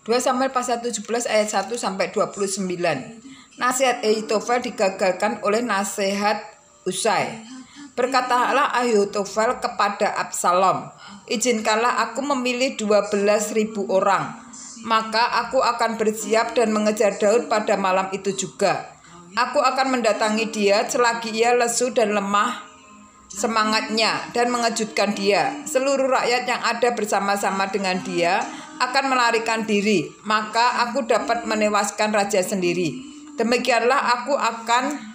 2 Samuel pasal 17 ayat 1 sampai 29. Nasihat Ahitofel digagalkan oleh nasihat Husai. Berkatalah Ahitofel kepada Absalom, izinkanlah aku memilih 12.000 orang, maka aku akan bersiap dan mengejar Daud pada malam itu juga. Aku akan mendatangi dia selagi ia lesu dan lemah semangatnya dan mengejutkan dia. Seluruh rakyat yang ada bersama-sama dengan dia akan melarikan diri, maka aku dapat menewaskan raja sendiri. Demikianlah aku akan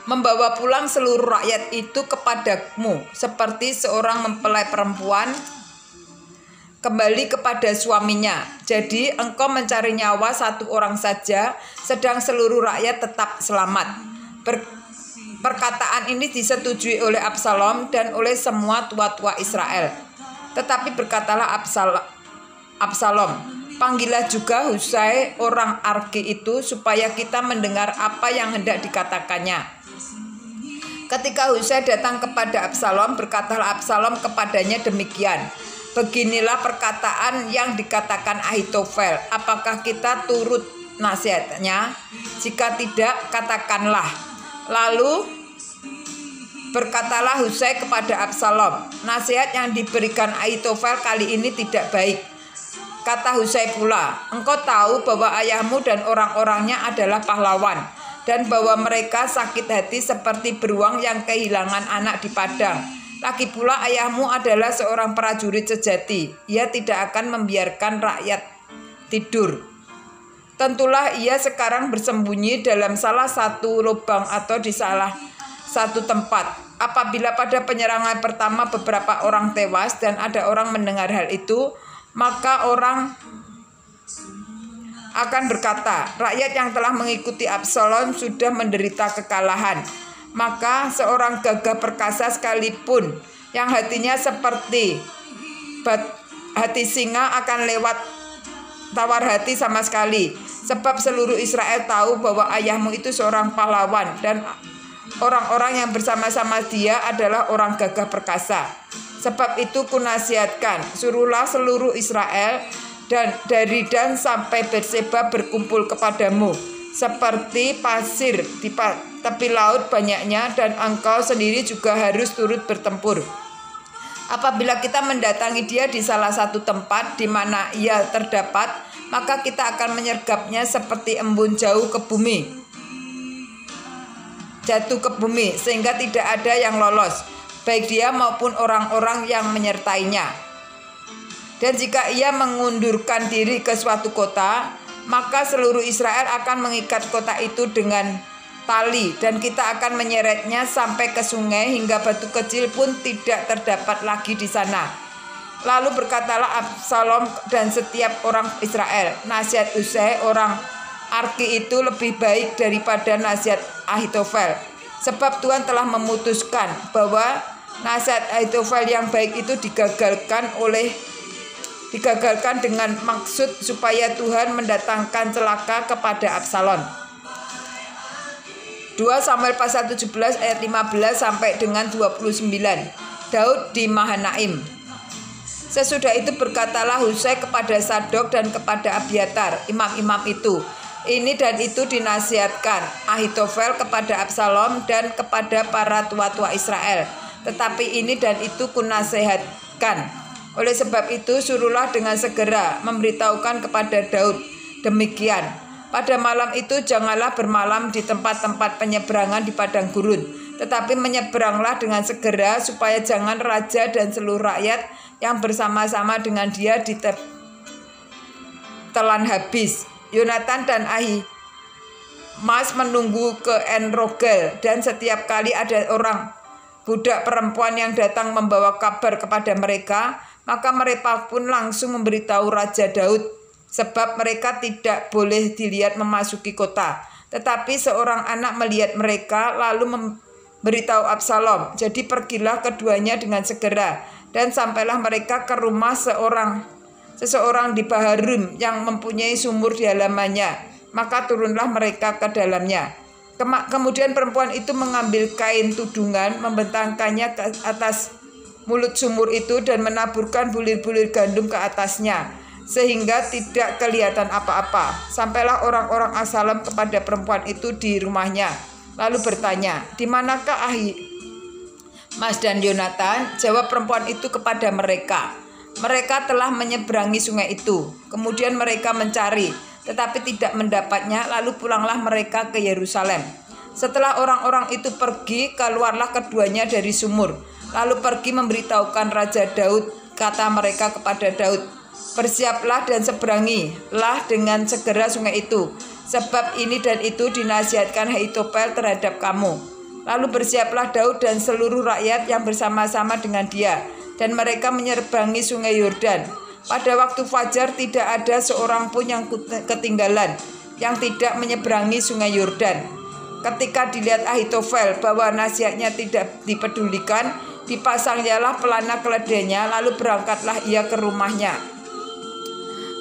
membawa pulang seluruh rakyat itu kepadamu, seperti seorang mempelai perempuan kembali kepada suaminya. Jadi engkau mencari nyawa satu orang saja, sedang seluruh rakyat tetap selamat. Perkataan ini disetujui oleh Absalom dan oleh semua tua-tua Israel. Tetapi berkatalah Absalom, panggillah juga Husai orang Arki itu supaya kita mendengar apa yang hendak dikatakannya. Ketika Husai datang kepada Absalom, berkatalah Absalom kepadanya demikian, beginilah perkataan yang dikatakan Ahitofel, apakah kita turut nasihatnya? Jika tidak, katakanlah. Lalu berkatalah Husai kepada Absalom, nasihat yang diberikan Ahitofel kali ini tidak baik. Kata Husai pula, engkau tahu bahwa ayahmu dan orang-orangnya adalah pahlawan, dan bahwa mereka sakit hati seperti beruang yang kehilangan anak di padang. Lagi pula ayahmu adalah seorang prajurit sejati, ia tidak akan membiarkan rakyat tidur. Tentulah ia sekarang bersembunyi dalam salah satu lubang atau di salah satu tempat. Apabila pada penyerangan pertama beberapa orang tewas dan ada orang mendengar hal itu, maka orang akan berkata, rakyat yang telah mengikuti Absalom sudah menderita kekalahan. Maka seorang gagah perkasa sekalipun yang hatinya seperti hati singa akan lewat tawar hati sama sekali. Sebab seluruh Israel tahu bahwa ayahmu itu seorang pahlawan dan orang-orang yang bersama-sama dia adalah orang gagah perkasa. Sebab itu kunasihatkan, suruhlah seluruh Israel dan dari Dan sampai Berseba berkumpul kepadamu, seperti pasir di tepi laut banyaknya, dan engkau sendiri juga harus turut bertempur. Apabila kita mendatangi dia di salah satu tempat di mana ia terdapat, maka kita akan menyergapnya seperti embun jatuh ke bumi, sehingga tidak ada yang lolos, baik dia maupun orang-orang yang menyertainya. Dan jika ia mengundurkan diri ke suatu kota, maka seluruh Israel akan mengikat kota itu dengan tali, dan kita akan menyeretnya sampai ke sungai hingga batu kecil pun tidak terdapat lagi di sana. Lalu berkatalah Absalom dan setiap orang Israel, nasihat Husai orang Arki itu lebih baik daripada nasihat Ahitofel, sebab Tuhan telah memutuskan bahwa nasihat Ahitofel yang baik itu digagalkan dengan maksud supaya Tuhan mendatangkan celaka kepada Absalom. 2 Samuel pasal 17 ayat 15 sampai dengan 29. Daud di Mahanaim. Sesudah itu berkatalah Husai kepada Sadok dan kepada Abiatar, imam-imam itu, ini dan itu dinasihatkan Ahitofel kepada Absalom dan kepada para tua-tua Israel. Tetapi ini dan itu kunasihatkan. Oleh sebab itu suruhlah dengan segera memberitahukan kepada Daud demikian, pada malam itu janganlah bermalam di tempat-tempat penyeberangan di padang gurun, tetapi menyeberanglah dengan segera supaya jangan raja dan seluruh rakyat yang bersama-sama dengan dia ditelan habis. Yonatan dan Ahimaaz menunggu ke En-Rogel, dan setiap kali ada orang budak perempuan yang datang membawa kabar kepada mereka, maka mereka pun langsung memberitahu Raja Daud, sebab mereka tidak boleh dilihat memasuki kota. Tetapi seorang anak melihat mereka lalu memberitahu Absalom. Jadi pergilah keduanya dengan segera, dan sampailah mereka ke rumah seseorang di Baharim yang mempunyai sumur di halamannya. Maka turunlah mereka ke dalamnya. Kemudian perempuan itu mengambil kain tudungan, membentangkannya ke atas mulut sumur itu dan menaburkan bulir-bulir gandum ke atasnya. sehingga tidak kelihatan apa-apa. Sampailah orang-orang Absalom kepada perempuan itu di rumahnya, lalu bertanya, "Di manakah Mas dan Yonatan?" Jawab perempuan itu kepada mereka, "Mereka telah menyeberangi sungai itu." Kemudian mereka mencari, tetapi tidak mendapatnya, lalu pulanglah mereka ke Yerusalem. Setelah orang-orang itu pergi, keluarlah keduanya dari sumur, lalu pergi memberitahukan Raja Daud. Kata mereka kepada Daud, "Bersiaplah dan seberangilah dengan segera sungai itu, sebab ini dan itu dinasihatkan Ahitofel terhadap kamu." Lalu bersiaplah Daud dan seluruh rakyat yang bersama-sama dengan dia, dan mereka menyeberangi sungai Yordan. Pada waktu fajar tidak ada seorang pun yang ketinggalan yang tidak menyeberangi sungai Yordan. Ketika dilihat Ahitofel bahwa nasihatnya tidak dipedulikan, dipasanglah pelana keledainya, lalu berangkatlah ia ke rumahnya,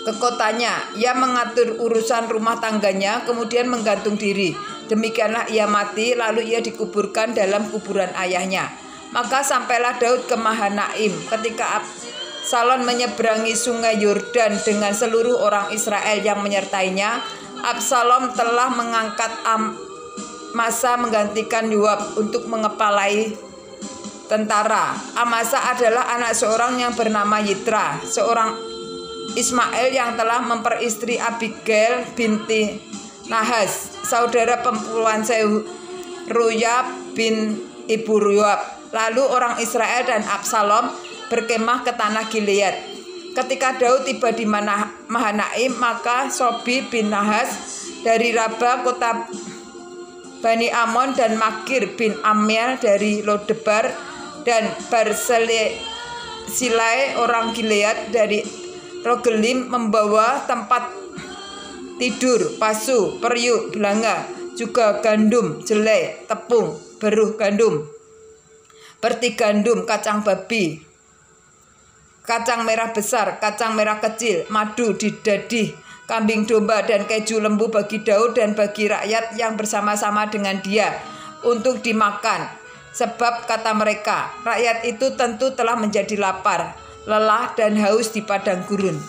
ke kotanya. Ia mengatur urusan rumah tangganya, kemudian menggantung diri. Demikianlah ia mati, lalu ia dikuburkan dalam kuburan ayahnya. Maka sampailah Daud ke Mahanaim. Ketika Absalom menyeberangi sungai Yordan dengan seluruh orang Israel yang menyertainya, Absalom telah mengangkat Amasa menggantikan Yoab untuk mengepalai tentara. Amasa adalah anak seorang yang bernama Yitra, seorang Ismail yang telah memperistri Abigail binti Nahas, saudara perempuan Seruya bin ibu Yoab. Lalu orang Israel dan Absalom berkemah ke tanah Gilead. Ketika Daud tiba di Mahanaim, maka Sobi bin Nahas dari Raba kota Bani Amon dan Makir bin Amiel dari Lodebar dan Barsilai orang Gilead dari Rogelim membawa tempat tidur, pasu, periuk, belanga, juga gandum, jelai, tepung, beruh gandum, perti gandum, kacang babi, kacang merah besar, kacang merah kecil, madu, didadih, kambing domba, dan keju lembu bagi Daud dan bagi rakyat yang bersama-sama dengan dia untuk dimakan. Sebab kata mereka, rakyat itu tentu telah menjadi lapar, lelah, dan haus di padang gurun.